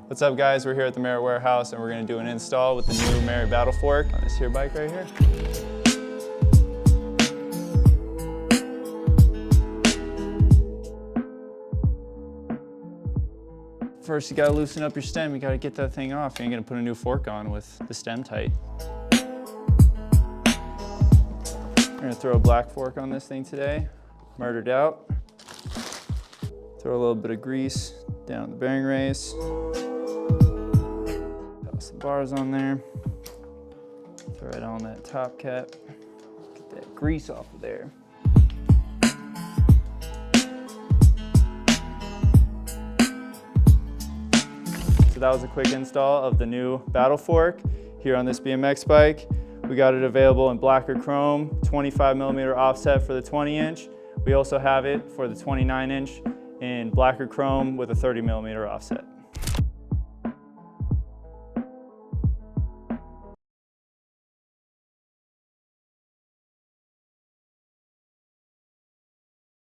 What's up guys, we're here at the Merit Warehouse and we're going to do an install with the new Merit Battle Fork on this here bike right here. First you got to loosen up your stem, you got to get that thing off. You ain't going to put a new fork on with the stem tight. We're going to throw a black fork on this thing today, murdered out. Throw a little bit of grease down the bearing race. Toss the bars on there. Throw it on that top cap. Get that grease off of there. So that was a quick install of the new Battle Fork here on this BMX bike. We got it available in black or chrome, 25mm offset for the 20-inch. We also have it for the 29-inch in black or chrome with a 30mm offset.